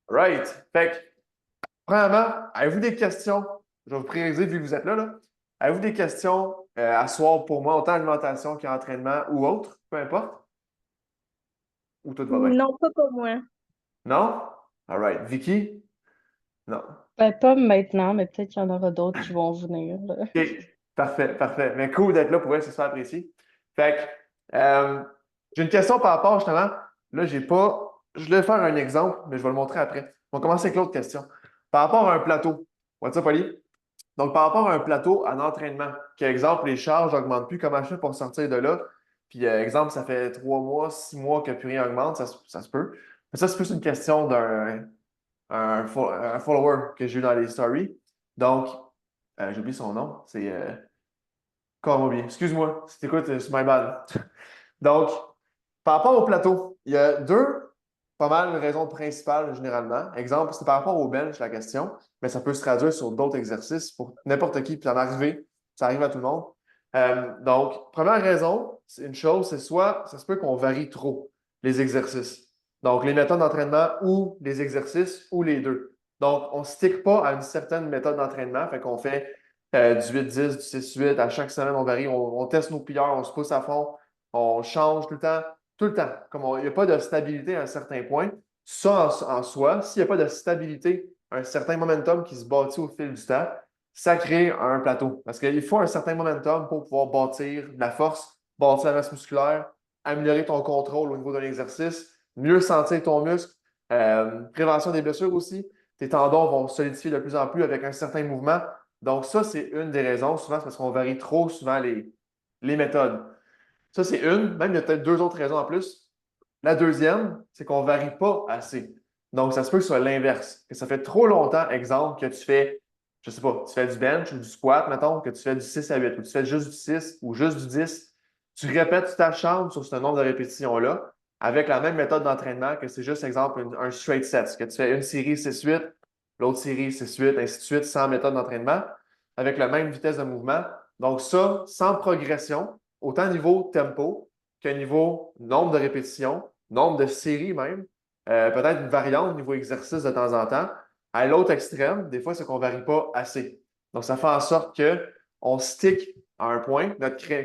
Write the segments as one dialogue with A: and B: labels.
A: Right. Fait que, premièrement, avez-vous des questions? Je vais vous prioriser vu que vous êtes là, là. Avez-vous des questions à soir pour moi, autant alimentation qu'entraînement ou autre, peu importe, ou tout va bien?
B: Non, pas pour moi.
A: Non? All right. Vicky? Non.
C: Ben, pas maintenant, mais peut-être qu'il y en aura d'autres qui vont venir, là.
A: OK. Parfait, parfait. Mais cool d'être là pour elle, c'est super apprécié. Fait que, j'ai une question par rapport justement. Là, j'ai pas. Je voulais faire un exemple, mais je vais le montrer après. On va commencer avec l'autre question. Par rapport à un plateau. What's up, Ali? Donc, par rapport à un plateau en entraînement, quel exemple, les charges n'augmentent plus, comment je fais pour sortir de là? Puis, exemple, ça fait 3 mois, 6 mois que plus rien augmente, ça se peut. Mais ça, c'est plus une question un follower que j'ai eu dans les stories. Donc, j'ai oublié son nom. C'est comment oublié? Excuse-moi, si t'écoutes, c'est my bad. Donc, par rapport au plateau, il y a deux, pas mal, raisons principales généralement. Exemple, c'est par rapport au bench, la question, mais ça peut se traduire sur d'autres exercices pour n'importe qui, puis en arriver, ça arrive à tout le monde. Donc, première raison, c'est une chose, c'est soit, ça se peut qu'on varie trop les exercices. Donc, les méthodes d'entraînement ou les exercices ou les deux. Donc, on ne stick pas à une certaine méthode d'entraînement, fait qu'on fait du 8-10, du 6-8, à chaque semaine, on varie, on teste nos plieurs, on se pousse à fond, on change tout le temps. Tout le temps. Comme il n'y a pas de stabilité à un certain point, ça en soi, s'il n'y a pas de stabilité, un certain momentum qui se bâtit au fil du temps, ça crée un plateau. Parce qu'il faut un certain momentum pour pouvoir bâtir de la force, bâtir la masse musculaire, améliorer ton contrôle au niveau d'un exercice, mieux sentir ton muscle, prévention des blessures aussi. Tes tendons vont se solidifier de plus en plus avec un certain mouvement. Donc, ça, c'est une des raisons. Souvent, c'est parce qu'on varie trop souvent les méthodes. Ça, c'est une. Même, il y a peut-être deux autres raisons en plus. La deuxième, c'est qu'on ne varie pas assez. Donc, ça se peut que ce soit l'inverse. Que ça fait trop longtemps, exemple, que tu fais, je ne sais pas, tu fais du bench ou du squat, mettons, que tu fais du 6 à 8 ou tu fais juste du 6 ou juste du 10. Tu répètes, tu t'acharnes sur ce nombre de répétitions-là avec la même méthode d'entraînement que c'est juste, exemple, un straight set. Que tu fais une série 6-8, l'autre série 6-8, ainsi de suite, sans méthode d'entraînement, avec la même vitesse de mouvement. Donc, ça, sans progression, autant niveau tempo que niveau nombre de répétitions, nombre de séries même, peut-être une variante niveau exercice de temps en temps. À l'autre extrême, des fois, c'est qu'on ne varie pas assez. Donc, ça fait en sorte qu'on stick à un point,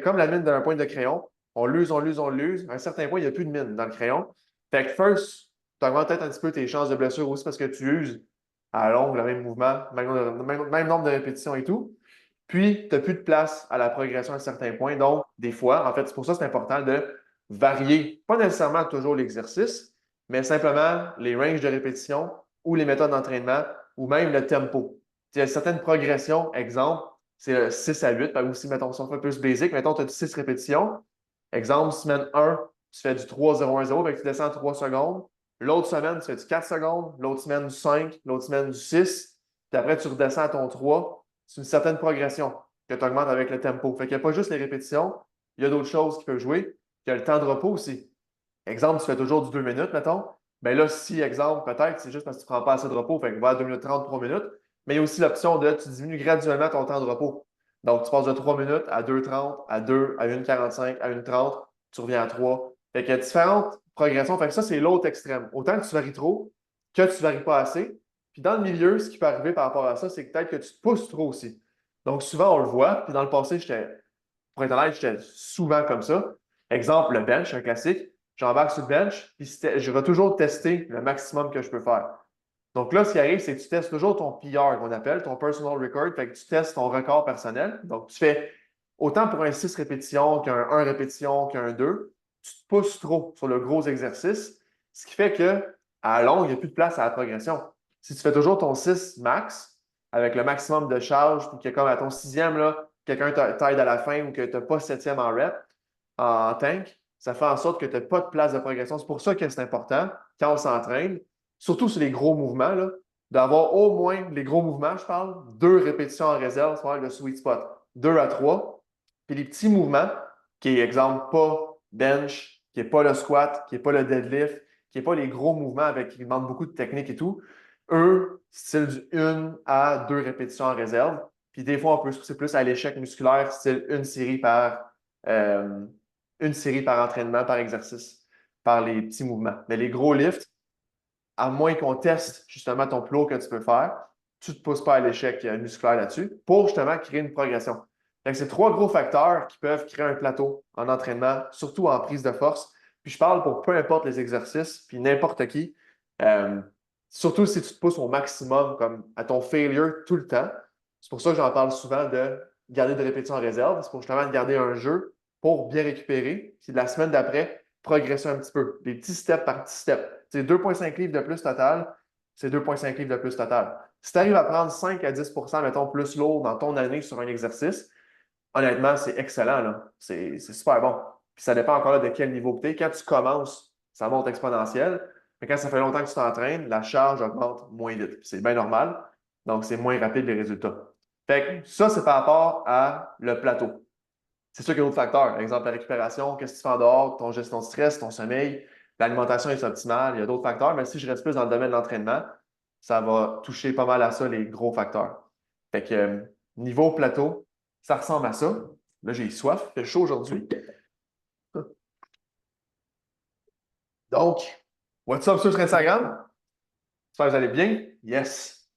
A: comme la mine d'un point de crayon, on l'use, on l'use, on l'use. À un certain point, il n'y a plus de mine dans le crayon. Fait que first, tu augmentes peut-être un petit peu tes chances de blessure aussi parce que tu uses à longue le même mouvement, même nombre de répétitions et tout. Puis, tu n'as plus de place à la progression à un certain point. Donc, des fois, en fait, c'est pour ça que c'est important de varier, pas nécessairement toujours l'exercice, mais simplement les ranges de répétition ou les méthodes d'entraînement ou même le tempo. Il y a certaines progressions, exemple, c'est 6 à 8, ou si, mettons, si on fait plus basic, mettons, tu as 6 répétitions. Exemple, semaine 1, tu fais du 3-0-1-0, tu descends 3 secondes. L'autre semaine, tu fais du 4 secondes. L'autre semaine, du 5. L'autre semaine, du 6. Puis après, tu redescends à ton 3. C'est une certaine progression que tu augmentes avec le tempo. Fait qu'il n'y a pas juste les répétitions, il y a d'autres choses qui peuvent jouer. Il y a le temps de repos aussi. Exemple, tu fais toujours du 2 minutes, mettons. Bien là, si, exemple, peut-être, c'est juste parce que tu ne prends pas assez de repos, fait que va à 2 minutes 30, 3 minutes. Mais il y a aussi l'option de tu diminues graduellement ton temps de repos. Donc, tu passes de 3 minutes à 2,30, à 2, à 1,45, à 1,30, tu reviens à 3. Fait qu'il y a différentes progressions. Fait que ça, c'est l'autre extrême. Autant que tu varies trop, que tu ne varies pas assez. Puis dans le milieu, ce qui peut arriver par rapport à ça, c'est peut-être que tu te pousses trop aussi. Donc, souvent, on le voit. Puis dans le passé, pour être honnête, j'étais souvent comme ça. Exemple, le bench, un classique. J'embarque sur le bench, puis je vais toujours tester le maximum que je peux faire. Donc là, ce qui arrive, c'est que tu testes toujours ton PR, qu'on appelle, ton personal record. Fait que tu testes ton record personnel. Donc, tu fais autant pour un 6 répétitions qu'un 1 répétition qu'un 2. Tu te pousses trop sur le gros exercice, ce qui fait que à long, il n'y a plus de place à la progression. Si tu fais toujours ton 6 max, avec le maximum de charge, puis que comme à ton sixième, là, quelqu'un t'aide à la fin ou que tu n'as pas septième en rep, en tank, ça fait en sorte que tu n'as pas de place de progression. C'est pour ça que c'est important, quand on s'entraîne, surtout sur les gros mouvements, là, d'avoir au moins, les gros mouvements, je parle, 2 répétitions en réserve, c'est le sweet spot. 2 à 3. Puis les petits mouvements, qui est, exemple, pas bench, qui n'est pas le squat, qui n'est pas le deadlift, qui n'est pas les gros mouvements qui demandent beaucoup de technique et tout, eux, style du 1 à 2 répétitions en réserve. Puis des fois, on peut se pousser plus à l'échec musculaire, style euh, une série par entraînement, par exercice, par les petits mouvements. Mais les gros lifts, à moins qu'on teste justement ton plus haut que tu peux faire, tu ne te pousses pas à l'échec musculaire là-dessus pour justement créer une progression. Donc, c'est trois gros facteurs qui peuvent créer un plateau en entraînement, surtout en prise de force. Puis je parle pour peu importe les exercices, puis n'importe qui. Euh, Surtout si tu te pousses au maximum, comme à ton failure tout le temps. C'est pour ça que j'en parle souvent de garder des répétitions en réserve. C'est pour justement garder un jeu pour bien récupérer. Puis la semaine d'après, progresser un petit peu. Des petits steps par petits steps. C'est 2,5 livres de plus total, c'est 2,5 livres de plus total. Si tu arrives à prendre 5 à 10 mettons, plus lourd dans ton année sur un exercice, honnêtement, c'est excellent, là. C'est super bon. Puis ça dépend encore là de quel niveau tu es. Quand tu commences, ça monte exponentiel. Mais quand ça fait longtemps que tu t'entraînes, la charge augmente moins vite. C'est bien normal. Donc, c'est moins rapide les résultats. Fait que ça, c'est par rapport à le plateau. C'est sûr qu'il y a d'autres facteurs. Par exemple, la récupération, qu'est-ce que tu fais en dehors, ton gestion de stress, ton sommeil, l'alimentation est optimale. Il y a d'autres facteurs, mais si je reste plus dans le domaine de l'entraînement, ça va toucher pas mal à ça, les gros facteurs. Fait que niveau plateau, ça ressemble à ça. Là, j'ai soif, il fait chaud aujourd'hui. Donc, what's up sur Instagram? J'espère que vous allez bien? Yes.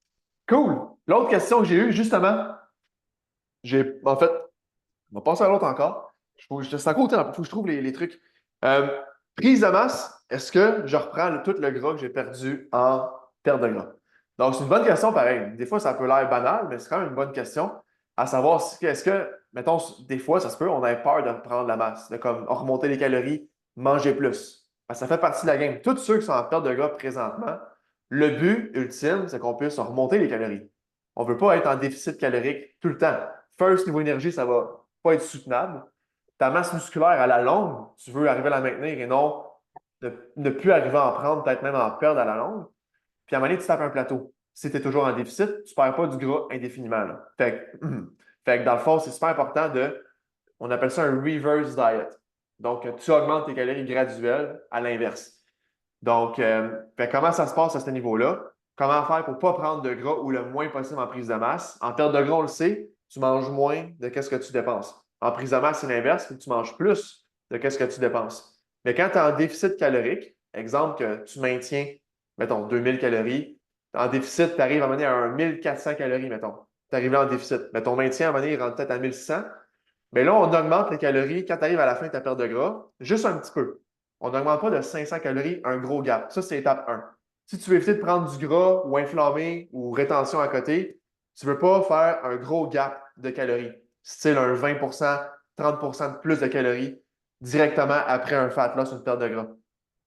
A: Cool. L'autre question que j'ai eue, justement, en fait, on va passer à l'autre encore. C'est à côté, il faut que je trouve les trucs. Euh, Prise de masse, est-ce que je reprends tout le gras que j'ai perdu en perte de gras? Donc, c'est une bonne question, pareil. Des fois, ça peut l'air banal, mais c'est quand même une bonne question. À savoir, est-ce que, mettons, des fois, ça se peut, on a peur de reprendre la masse, de comme remonter les calories, manger plus. Parce que ça fait partie de la game. Tous ceux qui sont en perte de gras présentement, le but ultime, c'est qu'on puisse remonter les calories. On ne veut pas être en déficit calorique tout le temps. First, niveau énergie, ça va pas être soutenable. Ta masse musculaire à la longue, tu veux arriver à la maintenir et non ne plus arriver à en prendre, peut-être même en perdre à la longue. Puis à un moment donné, tu tapes un plateau. Si tu es toujours en déficit, tu ne perds pas du gras indéfiniment, là. Fait que dans le fond, c'est super important on appelle ça un reverse diet. Donc, tu augmentes tes calories graduelles à l'inverse. Donc, comment ça se passe à ce niveau-là? Comment faire pour ne pas prendre de gras ou le moins possible en prise de masse? En perte de gras, on le sait, tu manges moins de ce que tu dépenses. En prise de masse, c'est l'inverse, tu manges plus de ce que tu dépenses. Mais quand tu es en déficit calorique, exemple que tu maintiens, mettons, 2000 calories, en déficit, tu arrives à mener à un 1400 calories, mettons. Tu arrives là en déficit. Mais ton maintien à mener, il rentre peut-être à 1600. Mais là, on augmente les calories quand tu arrives à la fin de ta perte de gras, juste un petit peu. On n'augmente pas de 500 calories, un gros gap. Ça, c'est étape 1. Si tu veux éviter de prendre du gras ou inflammé ou rétention à côté, tu ne veux pas faire un gros gap de calories, style un 20 30 de plus de calories directement après un fat loss, une perte de gras.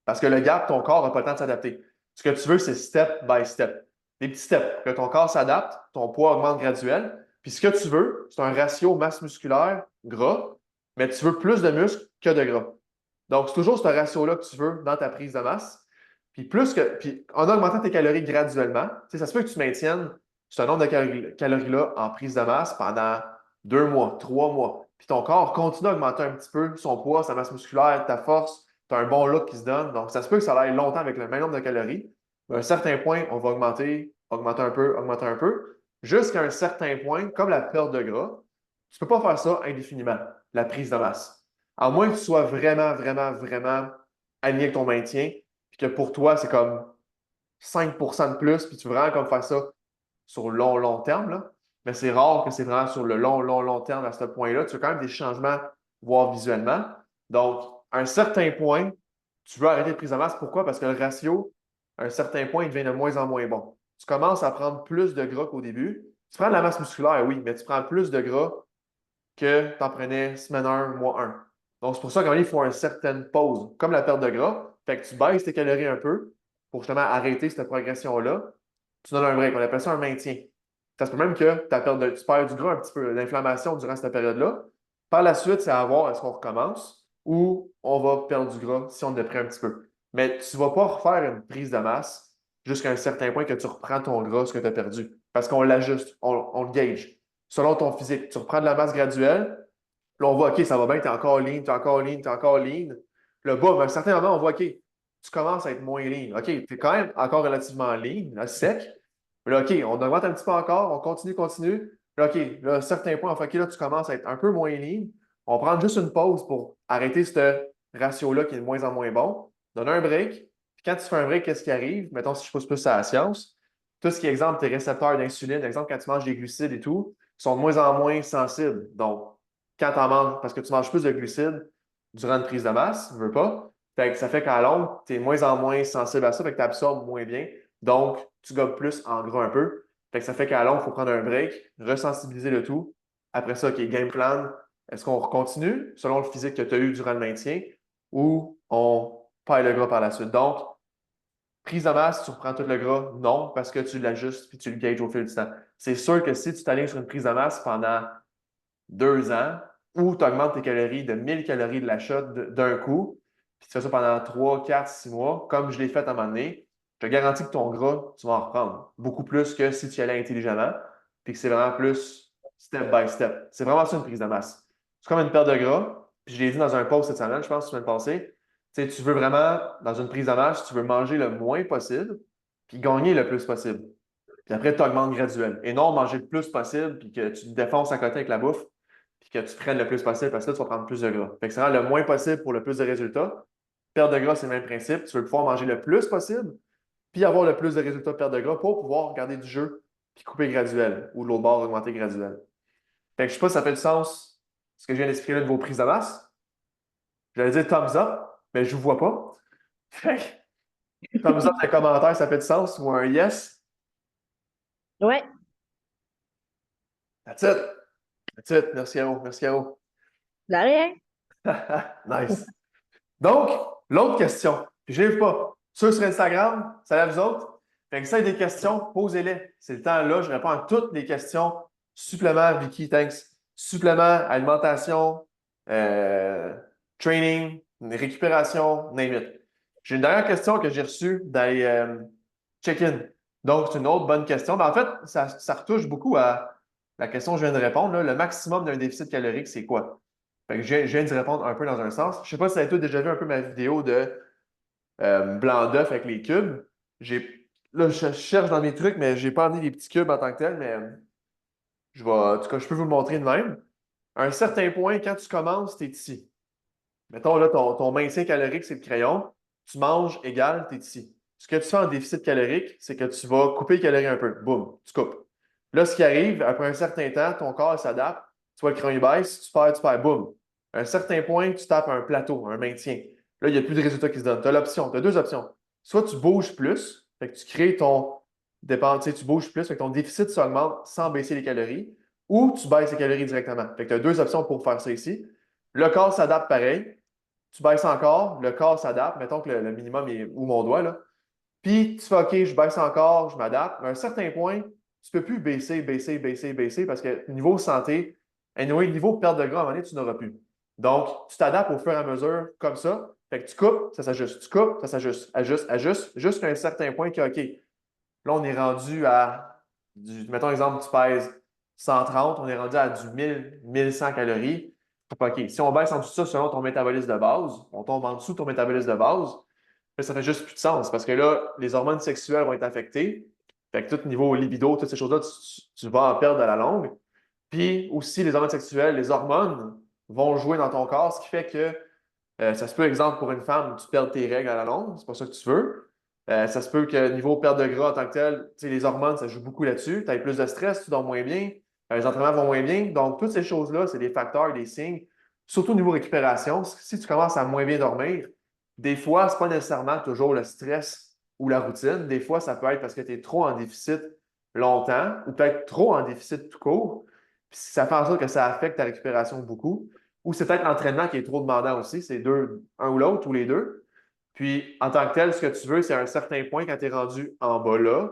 A: Parce que le gap, ton corps n'a pas le temps de s'adapter. Ce que tu veux, c'est step by step. Des petits steps. Que ton corps s'adapte, ton poids augmente graduel. Puis ce que tu veux, c'est un ratio masse musculaire gras, mais tu veux plus de muscle que de gras. Donc, c'est toujours ce ratio-là que tu veux dans ta prise de masse. Puis en augmentant tes calories graduellement, ça se peut que tu maintiennes ce nombre de calories-là en prise de masse pendant 2 mois, 3 mois. Puis ton corps continue à augmenter un petit peu son poids, sa masse musculaire, ta force, tu as un bon look qui se donne. Donc, ça se peut que ça aille longtemps avec le même nombre de calories. Mais à un certain point, on va augmenter un peu, jusqu'à un certain point, comme la perte de gras, tu ne peux pas faire ça indéfiniment, la prise de masse. À moins que tu sois vraiment, vraiment, vraiment aligné avec ton maintien, puis que pour toi, c'est comme 5 de plus, puis tu veux vraiment comme faire ça sur le long, long terme, là. Mais c'est rare que c'est vraiment sur le long, long, long terme à ce point-là. Tu veux quand même des changements, voir visuellement. Donc, à un certain point, tu veux arrêter de prise de masse. Pourquoi? Parce que le ratio, à un certain point, il devient de moins en moins bon. Tu commences à prendre plus de gras qu'au début. Tu prends de la masse musculaire, oui, mais tu prends plus de gras que tu en prenais semaine 1, mois 1. Donc, c'est pour ça qu'il faut une certaine pause, comme la perte de gras. Fait que tu baisses tes calories un peu pour justement arrêter cette progression-là. Tu donnes un break. On appelle ça un maintien. Ça se peut même que tu perds du gras un petit peu, d'inflammation durant cette période-là. Par la suite, c'est à voir est-ce qu'on recommence ou on va perdre du gras si on en a pris un petit peu. Mais tu ne vas pas refaire une prise de masse jusqu'à un certain point que tu reprends ton gras, ce que tu as perdu. Parce qu'on l'ajuste, on le gauge selon ton physique. Tu reprends de la masse graduelle, là, on voit, OK, ça va bien, tu es encore lean, tu es encore lean, tu es encore lean. Là, boum, à un certain moment, on voit, OK, tu commences à être moins lean. OK, tu es quand même encore relativement lean, là, sec. Mais là, OK, on augmente un petit peu encore, on continue, continue. Là, OK, là, à un certain point, on fait, OK, là, tu commences à être un peu moins lean. On prend juste une pause pour arrêter ce ratio-là qui est de moins en moins bon. Donne un break, Puis quand tu fais un break, qu'est-ce qui arrive? Mettons, si je pousse plus à la science, tout ce qui est exemple, tes récepteurs d'insuline, exemple, quand tu manges des glucides et tout, sont de moins en moins sensibles. Donc, quand tu en manges, parce que tu manges plus de glucides durant une prise de masse, tu veux pas. Fait que ça fait qu'à longue, tu es moins en moins sensible à ça, fait que tu absorbes moins bien. Donc, tu gobes plus en gras un peu. Fait que ça fait qu'à longue, il faut prendre un break, resensibiliser le tout. Après ça, OK, game plan. Est-ce qu'on continue selon le physique que tu as eu durant le maintien ou on paille le gras par la suite? Donc, prise de masse, tu reprends tout le gras? Non, parce que tu l'ajustes puis tu le gages au fil du temps. C'est sûr que si tu t'alignes sur une prise de masse pendant 2 ans ou tu augmentes tes calories de 1000 calories de l'achat d'un coup, puis tu fais ça pendant 3, 4, 6 mois, comme je l'ai fait à un moment donné, je te garantis que ton gras, tu vas en reprendre. Beaucoup plus que si tu y allais intelligemment, puis que c'est vraiment plus step by step. C'est vraiment ça une prise de masse. C'est comme une perte de gras, puis je l'ai dit dans un post cette semaine, je pense, la semaine passée. Tu sais, tu veux vraiment, dans une prise de masse, tu veux manger le moins possible, puis gagner le plus possible. Puis après, tu augmentes graduel. Et non manger le plus possible, puis que tu te défonces à côté avec la bouffe, puis que tu prennes le plus possible parce que là, tu vas prendre plus de gras. Fait que c'est vraiment le moins possible pour le plus de résultats. Perte de gras, c'est le même principe. Tu veux pouvoir manger le plus possible, puis avoir le plus de résultats de perte de gras pour pouvoir garder du jeu, puis couper graduel, ou de l'autre bord, augmenter graduel. Fait que je sais pas si ça fait du sens ce que je viens d'expliquer là de vos prises de masse. J'allais dire thumbs up, mais je ne vous vois pas. Fait que thumbs up, les commentaires, ça fait du sens, ou un yes.
C: Ouais,
A: That's it. That's it. Merci à vous. Merci à vous.
C: de rien.
A: Nice. Donc, l'autre question, puis je n'ai pas. Ceux sur Instagram, salut à vous autres. Fait que ça, des questions, posez-les. C'est le temps là, je réponds à toutes les questions. Supplément, Vicky, thanks. Supplément, alimentation, euh, training, récupération, name it. J'ai une dernière question que j'ai reçue dans les check-in. Donc, c'est une autre bonne question. Mais en fait, ça retouche beaucoup à la question que je viens de répondre, là. Le maximum d'un déficit calorique, c'est quoi? Fait que je viens d'y répondre un peu dans un sens. Je ne sais pas si tu as déjà vu un peu ma vidéo de blanc d'œuf avec les cubes. Là, je cherche dans mes trucs, mais je n'ai pas amené les petits cubes en tant que tel, mais en tout cas, je peux vous le montrer de même. À un certain point, quand tu commences, tu es ici. Mettons, là, ton maintien calorique, c'est le crayon. Tu manges égal, tu es ici. Ce que tu fais en déficit calorique, c'est que tu vas couper les calories un peu. Boum, tu coupes. Là, ce qui arrive, après un certain temps, ton corps s'adapte. Tu vois le crayon il baisse, tu perds, boum. À un certain point, tu tapes un plateau, un maintien. Là, il n'y a plus de résultats qui se donnent. Tu as l'option, tu as deux options. Soit tu bouges plus, fait que tu crées ton dépense, tu bouges plus, fait que ton déficit s'augmente sans baisser les calories, ou tu baisses les calories directement. Fait que tu as deux options pour faire ça ici. Le corps s'adapte pareil. Tu baisses encore, le corps s'adapte. Mettons que le minimum est où mon doigt, là. Puis tu fais OK, je baisse encore, je m'adapte. Mais à un certain point, tu ne peux plus baisser, baisser, baisser, baisser parce que niveau santé, anyway, niveau perte de gras, à un moment donné, tu n'auras plus. Donc, tu t'adaptes au fur et à mesure comme ça. Fait que tu coupes, ça s'ajuste. Tu coupes, ça s'ajuste. Ajuste, ajuste, jusqu'à un certain point que, OK, là, on est rendu à, mettons exemple, tu pèses 130, on est rendu à du 1000, 1100 calories. OK, si on baisse en dessous de ça selon ton métabolisme de base, on tombe en dessous de ton métabolisme de base, là, ça fait juste plus de sens parce que là, les hormones sexuelles vont être affectées. Fait que tout niveau libido, toutes ces choses-là, tu vas en perdre à la longue. Puis aussi, les hormones sexuelles, les hormones vont jouer dans ton corps, ce qui fait que ça se peut, exemple, pour une femme, tu perds tes règles à la longue, c'est pas ça que tu veux. Ça se peut que niveau perte de gras en tant que tel, tu sais, les hormones, ça joue beaucoup là-dessus. Tu as plus de stress, tu dors moins bien, les entraînements vont moins bien. Donc, toutes ces choses-là, c'est des facteurs, des signes, surtout au niveau récupération. Si tu commences à moins bien dormir, des fois, ce n'est pas nécessairement toujours le stress ou la routine. Des fois, ça peut être parce que tu es trop en déficit longtemps ou peut-être trop en déficit tout court. Puis ça fait en sorte que ça affecte ta récupération beaucoup. Ou c'est peut-être l'entraînement qui est trop demandant aussi. C'est deux, un ou l'autre, ou les deux. Puis, en tant que tel, ce que tu veux, c'est à un certain point, quand tu es rendu en bas là,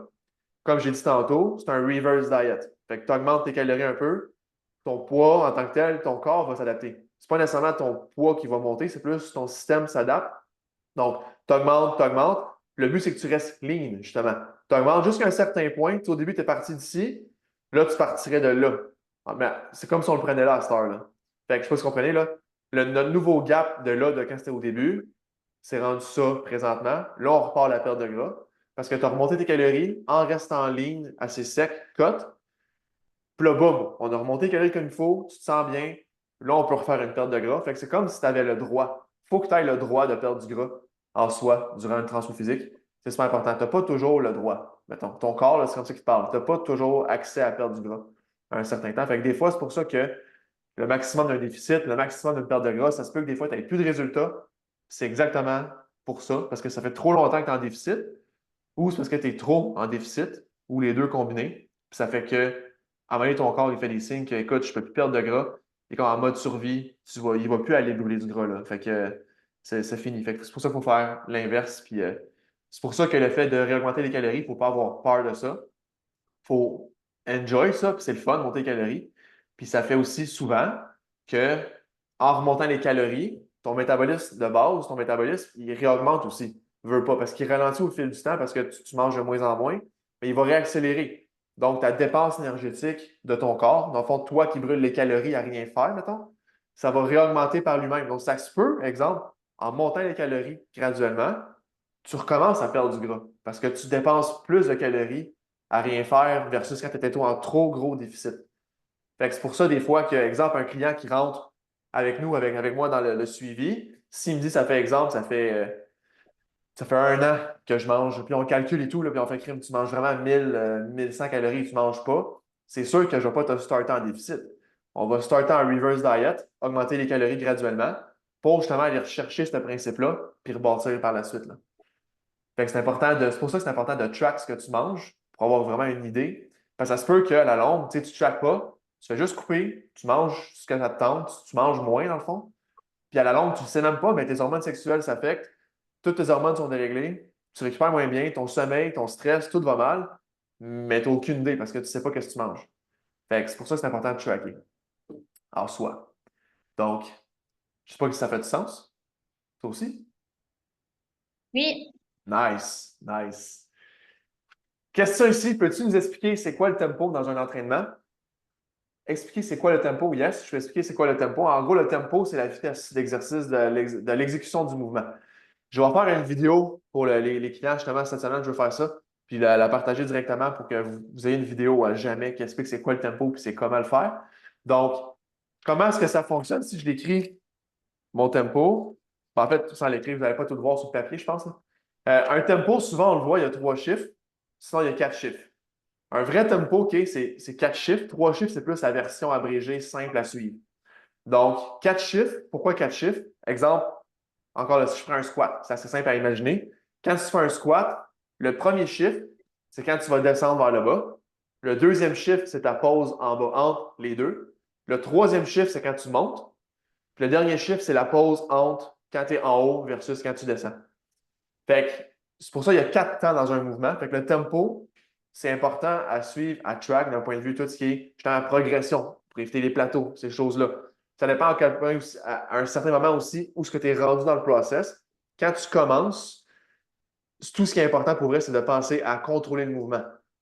A: comme j'ai dit tantôt, c'est un reverse diet. Fait que tu augmentes tes calories un peu, ton poids en tant que tel, ton corps va s'adapter. C'est pas nécessairement ton poids qui va monter, c'est plus ton système s'adapte. Donc, tu augmentes, tu augmentes. Le but, c'est que tu restes lean, justement. Tu augmentes jusqu'à un certain point. Tu sais, au début, tu es parti d'ici. Là, tu partirais de là. Ah, mais c'est comme si on le prenait là à cette heure-là. Fait que je sais pas si vous comprenez, là. Notre nouveau gap de là, de quand c'était au début, c'est rendu ça présentement. Là, on repart à la perte de gras parce que tu as remonté tes calories en restant en ligne, assez sec, cut. Puis là, boum, on a remonté les calories comme il faut, tu te sens bien. Là, on peut refaire une perte de gras. Fait que c'est comme si tu avais le droit. Il faut que tu aies le droit de perdre du gras. en soi durant une transfert physique. C'est super important. Tu n'as pas toujours le droit. Mettons, ton corps, c'est comme ça qu'il te parle. Tu n'as pas toujours accès à perdre du gras à un certain temps. Fait que des fois, c'est pour ça que le maximum d'un déficit, le maximum d'une perte de gras, ça se peut que des fois, tu n'aies plus de résultats. C'est exactement pour ça, parce que ça fait trop longtemps que tu es en déficit, ou c'est parce que tu es trop en déficit, ou les deux combinés. Puis ça fait que, à un moment donné, ton corps, il fait des signes que, écoute, je ne peux plus perdre de gras. Et comme en mode survie, il ne va plus aller brûler du gras, là. Fait que c'est fini. Fait que c'est pour ça qu'il faut faire l'inverse. Puis c'est pour ça que le fait de réaugmenter les calories, il ne faut pas avoir peur de ça. Il faut enjoy ça, puis c'est le fun, monter les calories. Puis ça fait aussi souvent que, en remontant les calories, ton métabolisme de base, ton métabolisme, il réaugmente aussi. Veut pas, parce qu'il ralentit au fil du temps, parce que tu manges de moins en moins, mais il va réaccélérer. Donc, ta dépense énergétique de ton corps, dans le fond, toi qui brûles les calories à rien faire, mettons, ça va réaugmenter par lui-même. Donc, ça se peut, exemple, en montant les calories graduellement, tu recommences à perdre du gras parce que tu dépenses plus de calories à rien faire versus quand tu étais toi en trop gros déficit. Fait que c'est pour ça, des fois, que, exemple, un client qui rentre avec nous, avec moi dans le suivi, s'il me dit, ça fait exemple, ça fait un an que je mange, puis on calcule et tout, là, puis on fait crime, tu manges vraiment 1100 calories, tu ne manges pas, c'est sûr que je ne vais pas te starter en déficit. On va starter en reverse diet, augmenter les calories graduellement pour justement aller rechercher ce principe-là, puis rebâtir par la suite, là. Fait que c'est pour ça que c'est important de track ce que tu manges pour avoir vraiment une idée. Parce que ça se peut qu'à la longue, tu ne traques pas, tu fais juste couper, tu manges ce que ça te tente, tu manges moins dans le fond. Puis à la longue, tu ne le sais même pas, mais tes hormones sexuelles s'affectent, toutes tes hormones sont déréglées, tu récupères moins bien, ton sommeil, ton stress, tout va mal, mais tu n'as aucune idée parce que tu ne sais pas ce que tu manges. Fait que c'est pour ça que c'est important de tracker en soi. Donc, je ne sais pas si ça fait du sens. Toi aussi?
B: Oui,
A: Nice, nice. Question ici, peux-tu nous expliquer c'est quoi le tempo dans un entraînement? Expliquer c'est quoi le tempo, yes, je vais expliquer c'est quoi le tempo. En gros, le tempo, c'est la vitesse d'exercice de l'exécution du mouvement. Je vais faire une vidéo pour les clients, justement, cette semaine, je vais faire ça, puis la partager directement pour que vous ayez une vidéo à jamais qui explique c'est quoi le tempo puis c'est comment le faire. Donc, comment est-ce que ça fonctionne si je l'écris mon tempo? Ben, en fait, sans l'écrire, vous n'allez pas tout le voir sur le papier, je pense, là. Un tempo, souvent, on le voit, il y a 3 chiffres, sinon il y a 4 chiffres. Un vrai tempo, OK, c'est 4 chiffres. 3 chiffres, c'est plus la version abrégée, simple à suivre. Donc, 4 chiffres. Pourquoi 4 chiffres? Exemple, encore là, si je prends un squat, c'est assez simple à imaginer. Quand tu fais un squat, le premier chiffre, c'est quand tu vas descendre vers le bas. Le deuxième chiffre, c'est ta pause en bas entre les deux. Le troisième chiffre, c'est quand tu montes. Puis le dernier chiffre, c'est la pause entre quand tu es en haut versus quand tu descends. Fait que c'est pour ça qu'il y a 4 temps dans un mouvement. Fait que le tempo, c'est important à suivre, à track d'un point de vue tout ce qui est justement la progression pour éviter les plateaux, ces choses-là. Ça dépend à quel point, à un certain moment aussi, où est-ce que tu es rendu dans le process. Quand tu commences, tout ce qui est important pour vrai, c'est de penser à contrôler le mouvement.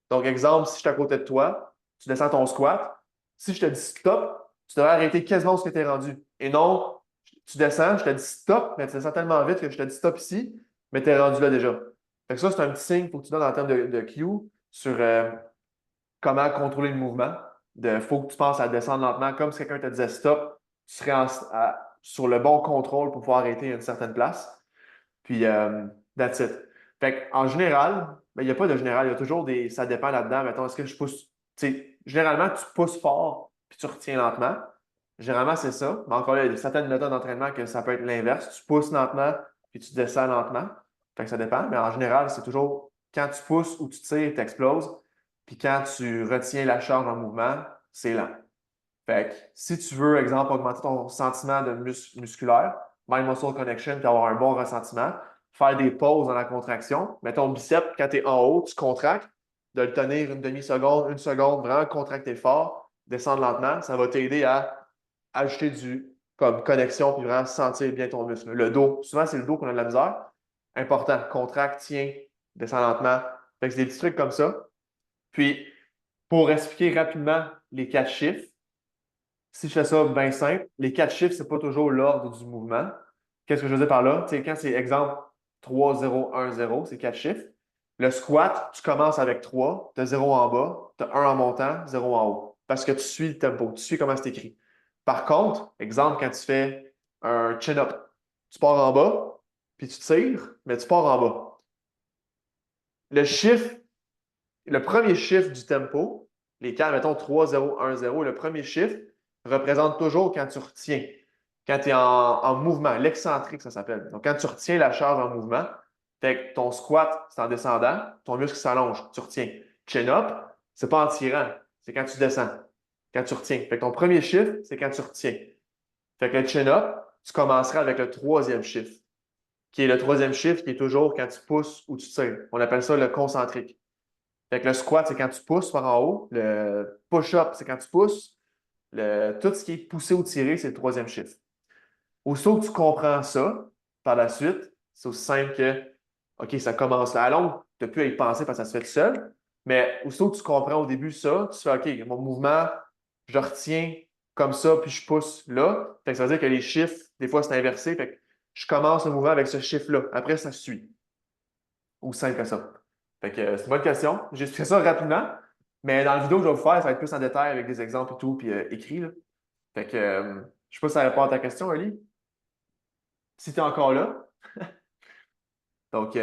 A: Donc, exemple, si je suis à côté de toi, tu descends ton squat. Si je te dis stop, tu devrais arrêter quasiment où ce que tu es rendu. Et non, tu descends, je te dis stop, mais tu descends tellement vite que je te dis stop ici, mais tu es rendu là déjà. Fait que ça, c'est un petit signe qu'il faut que tu donnes en termes de cue sur comment contrôler le mouvement. Il faut que tu penses à descendre lentement, comme si quelqu'un te disait stop, tu serais sur le bon contrôle pour pouvoir arrêter à une certaine place. Puis, that's it. Fait en général, ben, il n'y a pas de général, il y a toujours des. Ça dépend là-dedans. Mettons, est-ce que je pousse. Tu sais, généralement, tu pousses fort puis tu retiens lentement. Généralement, c'est ça. Mais encore là, il y a certaines méthodes d'entraînement que ça peut être l'inverse. Tu pousses lentement puis tu descends lentement. Fait que ça dépend. Mais en général, c'est toujours quand tu pousses ou tu tires, tu exploses. Puis quand tu retiens la charge en mouvement, c'est lent. Fait que si tu veux, exemple, augmenter ton sentiment de musculaire, mind-muscle connection, puis avoir un bon ressentiment, faire des pauses dans la contraction. Mets ton bicep, quand tu es en haut, tu contractes, de le tenir une demi-seconde, une seconde, vraiment contracter fort, descendre lentement, ça va t'aider à ajouter du comme connexion, puis vraiment sentir bien ton muscle. Le dos, souvent c'est le dos qu'on a de la misère. Important, contracte, tiens, descend lentement. Fait que c'est des petits trucs comme ça. Puis, pour expliquer rapidement les 4 chiffres, si je fais ça bien simple, les 4 chiffres, ce n'est pas toujours l'ordre du mouvement. Qu'est-ce que je veux dire par là? Tu sais, quand c'est exemple 3, 0, 1, 0, c'est 4 chiffres. Le squat, tu commences avec 3, tu as 0 en bas, tu as 1 en montant, 0 en haut. Parce que tu suis le tempo, tu suis comment c'est écrit. Par contre, exemple, quand tu fais un chin-up, tu pars en bas, puis tu tires, mais tu pars en bas. Le chiffre, le premier chiffre du tempo, les cas, mettons 3-0, 1-0, le premier chiffre représente toujours quand tu retiens, quand tu es en mouvement, l'excentrique, ça s'appelle. Donc, quand tu retiens la charge en mouvement, fait que ton squat, c'est en descendant, ton muscle s'allonge, tu retiens. Chin-up, c'est pas en tirant, c'est quand tu descends, quand tu retiens. Fait que ton premier chiffre, c'est quand tu retiens. Fait que le chin-up, tu commenceras avec le troisième chiffre, qui est le troisième chiffre qui est toujours quand tu pousses ou tu tires. On appelle ça le concentrique. Fait que le squat, c'est quand tu pousses par en haut. Le push-up, c'est quand tu pousses. Tout ce qui est poussé ou tiré, c'est le troisième chiffre. Aussitôt que tu comprends ça, par la suite, c'est aussi simple que, OK, ça commence là. À longue, tu n'as plus à y penser parce que ça se fait tout seul. Mais aussitôt que tu comprends au début ça, tu fais, OK, mon mouvement, je retiens comme ça, puis je pousse là. Fait que ça veut dire que les chiffres, des fois, c'est inversé. Fait que je commence le mouvement avec ce chiffre-là. Après, ça suit. Aussi simple que ça. Fait que c'est une bonne question. J'ai expliqué ça rapidement, mais dans la vidéo que je vais vous faire, ça va être plus en détail avec des exemples et tout, puis écrit, là. Fait que je sais pas si ça répond à ta question, Ali. Si tu es encore là. Donc,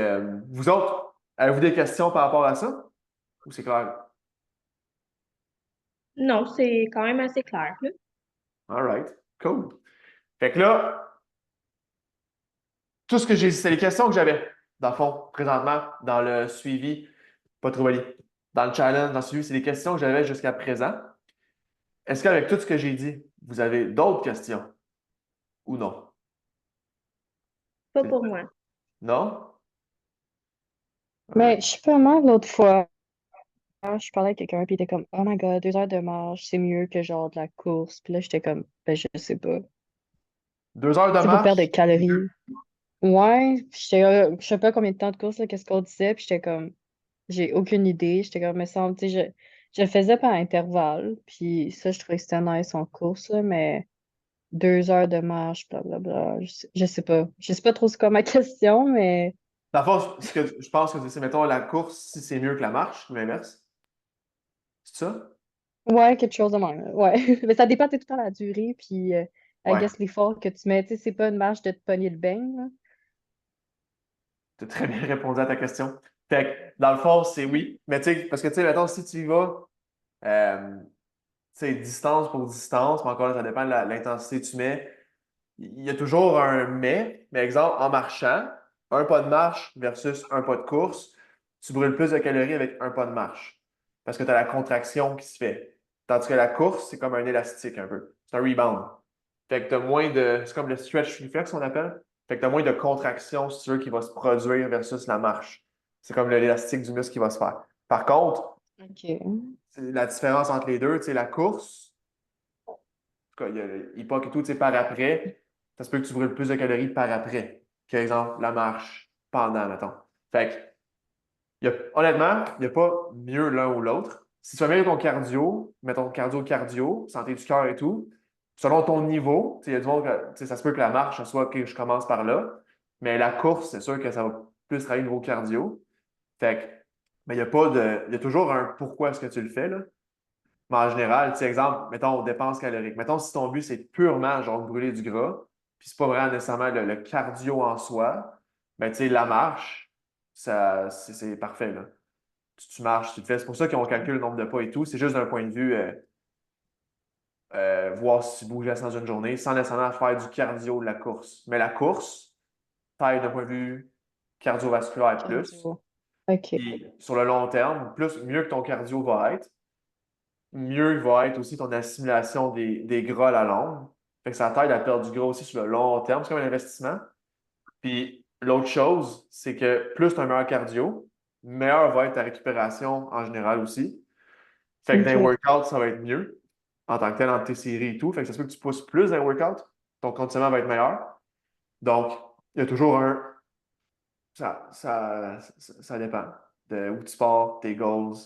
A: vous autres, avez-vous des questions par rapport à ça? Ou c'est clair?
B: Non, c'est quand même assez clair, là.
A: All right. Cool. Fait que là, tout ce que j'ai, c'est les questions que j'avais, dans le fond, présentement, dans le suivi, pas trop Ali, dans le challenge, dans le suivi, c'est les questions que j'avais jusqu'à présent. Est-ce qu'avec tout ce que j'ai dit, vous avez d'autres questions ou non?
B: Pas pour moi.
A: Non? All right.
C: Mais je sais pas, moi, l'autre fois, je parlais avec quelqu'un, puis il était comme, oh my god, 2 heures de marche, c'est mieux que genre de la course. Puis là, j'étais comme, ben, je sais pas.
A: 2 heures de
C: C'est pour perdre
A: marche?
C: des calories. Ouais, puis j'étais, je sais pas combien de temps de course, là, qu'est-ce qu'on disait, puis j'étais comme, j'ai aucune idée. J'étais comme, me semble, tu sais, je le faisais par intervalle, puis ça, je trouvais que c'était nice en course, là, mais 2 heures de marche, blablabla, je sais pas. Je sais pas trop c'est quoi ma question, mais
A: Dans le fond, ce que je pense que c'est, mettons, la course, si c'est mieux que la marche, ou l'inverse. C'est ça?
C: ouais, quelque chose de même. Ouais. Mais ça dépend, tu sais, tout le temps la durée, puis I
A: Ouais.
C: guess l'effort que tu mets. Tu sais, c'est pas une marche de te pogner le beigne, là.
A: Tu as très bien répondu à ta question. Fait que, dans le fond, c'est oui. Mais tu sais, parce que, tu sais, mettons, si tu y vas, tu sais, distance pour distance, mais encore là, ça dépend de l'intensité que tu mets. Il y a toujours un mais exemple, en marchant, un pas de marche versus un pas de course, tu brûles plus de calories avec un pas de marche parce que tu as la contraction qui se fait. Tandis que la course, c'est comme un élastique un peu. C'est un rebound. Fait que tu as moins de. C'est comme le stretch reflex, on appelle. Fait que tu as moins de contraction, si tu veux, qui va se produire versus la marche. C'est comme l'élastique du muscle qui va se faire. Par contre,
C: OK.
A: c'est la différence entre les deux, tu sais, la course, tout cas, il y a l'époque et tout, tu sais, par après, ça se peut que tu brûles plus de calories par après qu'exemple, la marche pendant, mettons. Fait que, honnêtement, il n'y a pas mieux l'un ou l'autre. Si tu fais bien ton cardio, mettons cardio, santé du cœur et tout, selon ton niveau, tu sais, il y a du monde que, tu sais, ça se peut que la marche, ça soit que je commence par là, mais la course, c'est sûr que ça va plus travailler au niveau cardio. Fait que, mais il n'y a pas de, il y a toujours un pourquoi est-ce que tu le fais, là. Mais en général, tu sais, exemple, mettons, dépenses caloriques. Mettons, si ton but, c'est purement, genre, de brûler du gras, puis c'est pas vraiment nécessairement le cardio en soi, ben, tu sais, la marche, ça, c'est parfait, là. Tu marches, tu te fais. C'est pour ça qu'on calcule le nombre de pas et tout. C'est juste d'un point de vue, voir si tu bouges assez dans une journée, sans nécessairement faire du cardio de la course. Mais la course, taille d'un point de vue cardiovasculaire plus.
C: Cardio. OK.
A: Puis, sur le long terme, plus, mieux que ton cardio va être, mieux va être aussi ton assimilation des gras à la longue. Fait que ça t'aide à perdre du gras aussi sur le long terme. C'est comme un investissement. Puis l'autre chose, c'est que plus tu as un meilleur cardio, meilleure va être ta récupération en général aussi. Fait que dans les
C: OK.
A: workouts, ça va être mieux en tant que tel dans tes séries et tout. Fait que ça se peut que tu pousses plus dans les workouts, ton conditionnement va être meilleur. Donc, il y a toujours un. Ça dépend de où tu pars, tes goals.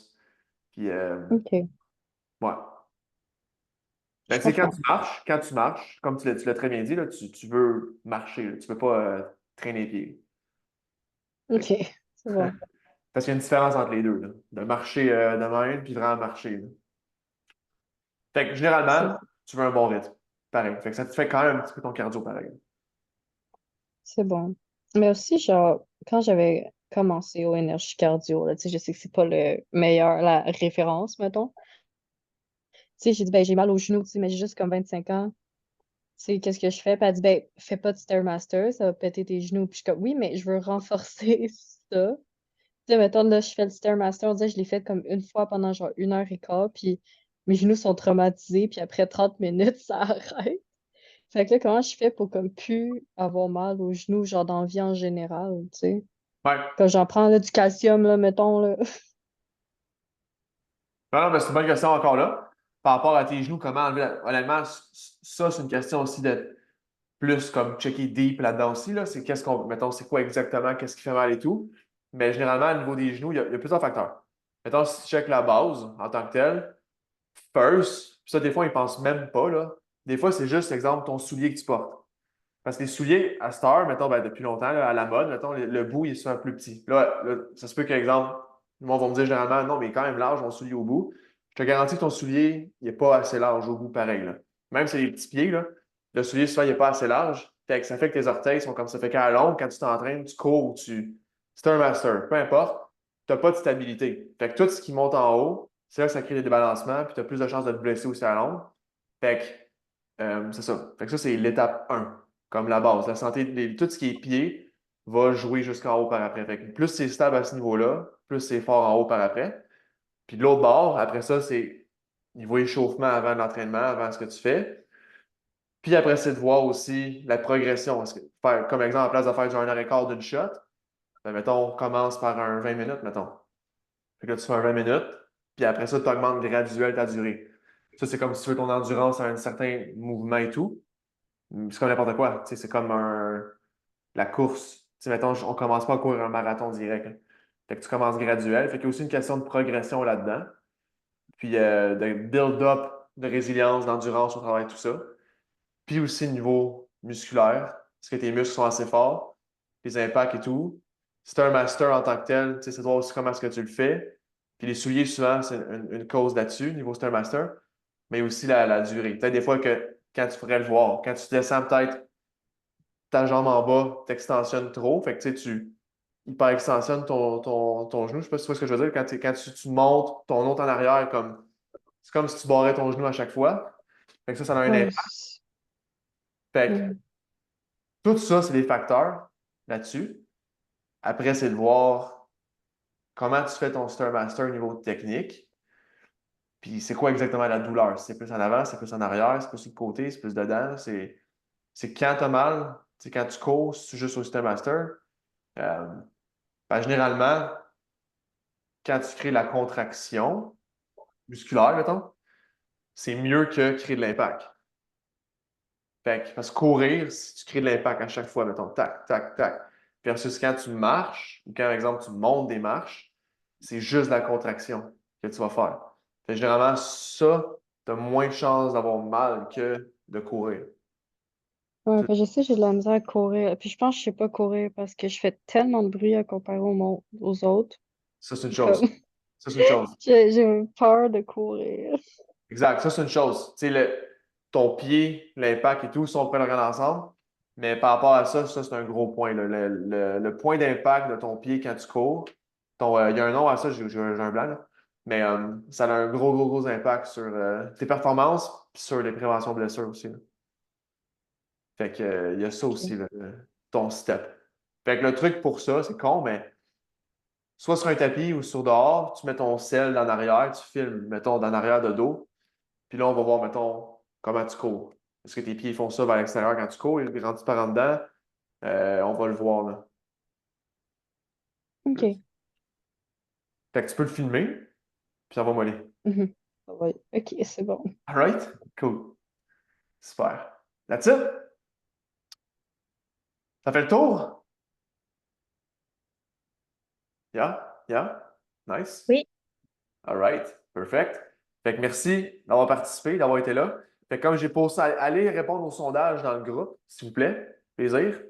A: Puis,
C: OK.
A: ouais.
C: Je
A: Ben, tu sais,
C: comprends.
A: quand tu marches, comme tu l'as très bien dit, là, tu veux marcher, là. Tu veux pas traîner les pieds. Fait
C: OK.
A: que-
C: C'est bon.
A: parce qu'il y a une différence entre les deux, là, de marcher de même puis vraiment marcher, là. Fait que
C: C'est
A: généralement,
C: bon.
A: tu veux un bon rythme. Pareil. Fait que ça te fait quand même un petit peu ton cardio pareil.
C: C'est bon. Mais aussi, genre, quand j'avais commencé au énergie cardio, là, tu sais, je sais que c'est pas le meilleur, la référence, mettons. Tu sais, j'ai dit, ben, j'ai mal aux genoux, tu sais, mais j'ai juste comme 25 ans. Tu sais, qu'est-ce que je fais? Puis elle dit, ben, fais pas de Stairmaster, ça va péter tes genoux. Puis je suis comme, oui, mais je veux renforcer ça. Tu sais, mettons, là, je fais le Stairmaster, on dirait que je l'ai fait comme une fois pendant genre 1 heure et quart, puis mes genoux sont traumatisés, puis après 30 minutes, ça arrête. Fait que là, comment je fais pour comme plus avoir mal aux genoux, genre dans la vie en général, tu sais?
A: Ouais.
C: Quand j'en prends là, du calcium, là, mettons, là.
A: Non, non, mais c'est une bonne question encore là. Par rapport à tes genoux, comment enlever honnêtement, ça, c'est une question aussi de plus comme checker deep là-dedans aussi. Là. C'est qu'est-ce qu'on. Mettons, c'est quoi exactement, qu'est-ce qui fait mal et tout. Mais généralement, au niveau des genoux, il y a plusieurs facteurs. Mettons, si tu checkes la base en tant que telle, first, puis ça, des fois, ils pensent même pas, là. Des fois, c'est juste, exemple, ton soulier que tu portes. Parce que les souliers, à cette heure, mettons, ben, depuis longtemps, là, à la mode, mettons, le bout, il est souvent plus petit. Là, ça se peut qu'exemple, le monde va me dire généralement, non, mais il est quand même large, mon soulier au bout. Je te garantis que ton soulier, il n'est pas assez large au bout, pareil, là. Même si c'est les petits pieds, là, le soulier, souvent, il n'est pas assez large. Fait que ça fait que tes orteils sont comme ça. Fait qu'à la longue, quand tu t'entraînes, tu cours ou tu. C'est un master, peu importe, tu n'as pas de stabilité. Fait que tout ce qui monte en haut, c'est là que ça crée des débalancements, puis tu as plus de chances de te blesser aussi à la longue. Fait que, c'est ça. Fait que ça, c'est l'étape un comme la base. La santé, tout ce qui est pied va jouer jusqu'en haut par après. Fait que plus c'est stable à ce niveau-là, plus c'est fort en haut par après. Puis de l'autre bord, après ça, c'est niveau échauffement avant l'entraînement, avant ce que tu fais. Puis après, c'est de voir aussi la progression. Comme exemple, à place de faire du 1 heure et quart d'une shot, ben, mettons, on commence par un 20 minutes, mettons. Fait que là, tu fais un 20 minutes, puis après ça, tu augmentes graduellement ta durée. Ça, c'est comme si tu veux ton endurance à un certain mouvement et tout. C'est comme n'importe quoi. Tu sais, c'est comme la course. Tu sais, mettons, on commence pas à courir un marathon direct, hein. Fait que tu commences graduel. Fait qu'il y a aussi une question de progression là-dedans. Puis de build-up, de résilience, d'endurance au travail, tout ça. Puis aussi niveau musculaire. Est-ce que tes muscles sont assez forts? Les impacts et tout. Si tu un master en tant que tel, tu sais, c'est de voir aussi comment est-ce que tu le fais. Puis les souliers, souvent, c'est une cause là-dessus, niveau Stairmaster. Mais aussi la durée. Peut-être des fois que quand tu pourrais le voir, quand tu descends peut-être ta jambe en bas t'extensionne trop. Fait que tu sais, tu hyper-extensionnes ton genou. Je sais pas si tu vois ce que je veux dire. Quand tu montes ton autre en arrière, c'est comme si tu barrais ton genou à chaque fois. Fait que ça a un
C: Ouais,
A: impact. Fait que
C: mhm.
A: tout ça, c'est des facteurs là-dessus. Après, c'est de voir comment tu fais ton Stairmaster au niveau technique. Puis c'est quoi exactement la douleur? C'est plus en avant, c'est plus en arrière, c'est plus sur le côté, c'est plus dedans. C'est quand tu as mal, c'est quand tu cours, c'est juste au Stairmaster. Euh, ben, généralement, quand tu crées la contraction musculaire, mettons, c'est mieux que créer de l'impact. Fait que, parce que courir, si tu crées de l'impact à chaque fois, mettons, tac, tac, tac. Versus quand tu marches, ou quand, par exemple, tu montes des marches, c'est juste la contraction que tu vas faire. Fait que généralement, ça, tu as moins de chances d'avoir mal que de courir.
C: Ouais, ben, je sais, j'ai de la misère à courir. Puis je pense que je sais pas courir parce que je fais tellement de bruit à comparer aux autres.
A: Ça, c'est une
C: Comme,
A: chose. Ça, c'est une chose.
C: j'ai peur de courir.
A: Exact. Ça, c'est une chose. Tu sais, ton pied, l'impact et tout, ça, on peut le regarder ensemble. Mais par rapport à ça, ça, c'est un gros point, là. Le point d'impact de ton pied quand tu cours, il y a un nom à ça, j'ai un blanc, là. Mais ça a un gros, gros, gros impact sur tes performances puis sur les préventions de blessures aussi, là. Fait que, il y a ça aussi,
C: Ok.
A: là, ton step. Fait que le truc pour ça, c'est con, mais soit sur un tapis ou sur dehors, tu mets ton sel en arrière, tu filmes, mettons, en arrière de dos. Puis là, on va voir, mettons, comment tu cours. Est-ce que tes pieds font ça vers l'extérieur quand tu cours? Ils rentrent par en dedans? On va le voir, là.
C: OK.
A: Fait que tu peux le filmer, puis ça va m'aller.
C: Mhm. Ouais. OK, c'est bon.
A: All right? Cool. Super. That's it? Ça fait le tour? Yeah? Yeah? Nice.
B: Oui,
A: All right. Perfect. Fait que merci d'avoir participé, d'avoir été là. Fait que comme j'ai posé, allez répondre au sondage dans le groupe, s'il vous plaît. Plaisir.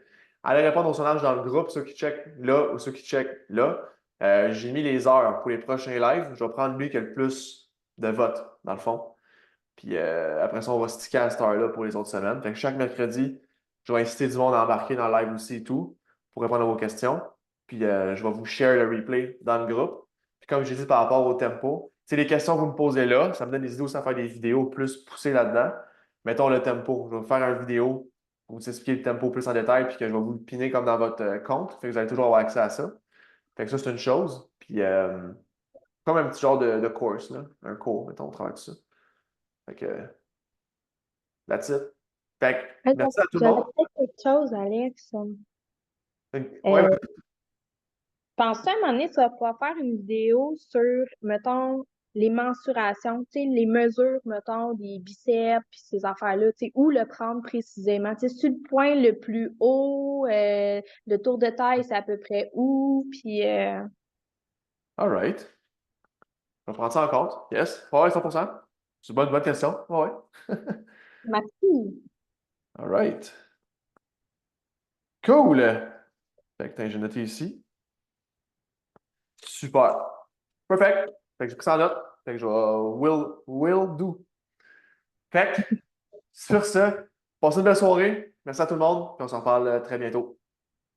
A: Allez répondre au sondage dans le groupe, ceux qui checkent là ou ceux qui checkent là. J'ai mis les heures pour les prochains lives. Je vais prendre lui qui a le plus de votes, dans le fond. Puis après ça, on va sticker à cette heure-là pour les autres semaines. Fait que chaque mercredi, je vais inciter du monde à embarquer dans le live aussi et tout. pour répondre à vos questions. Puis je vais vous share le replay dans le groupe. Puis comme j'ai dit par rapport au tempo, c'est les questions que vous me posez là, ça me donne des idées aussi à faire des vidéos plus poussées là-dedans. Mettons le tempo. Je vais vous faire une vidéo pour vous expliquer le tempo plus en détail, puis que je vais vous le piner comme dans votre compte. Fait que vous allez toujours avoir accès à ça. Fait que ça, c'est une chose. Puis comme un petit genre de course, là. Un cours, mettons, au travers de ça. Fait que that's it. Fait que
B: Ah,
A: merci à tout le
B: j'avais
A: monde.
B: peut-être quelque chose, Alex.
A: Ouais,
B: Euh, Penses-tu à un moment donné, tu vas pouvoir faire une vidéo sur, mettons, les mensurations, tu sais, les mesures, mettons, des biceps, puis ces affaires-là, tu sais, où le prendre précisément? Tu sais, sur le point le plus haut, le tour de taille, c'est à peu près où, puis...
A: all right. Je vais prendre ça en compte. Yes. Ouais, 100%. C'est une bonne question. Ouais.
B: Merci.
A: All right. Cool. Fait que j'ai noté ici. Super. Perfect. Fait que j'ai pris ça en note. Fait que je vais will do. Fait que, sur ce, passez une belle soirée. Merci à tout le monde. Puis on s'en parle très bientôt.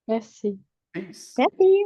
C: Merci.
A: Peace.
B: Merci.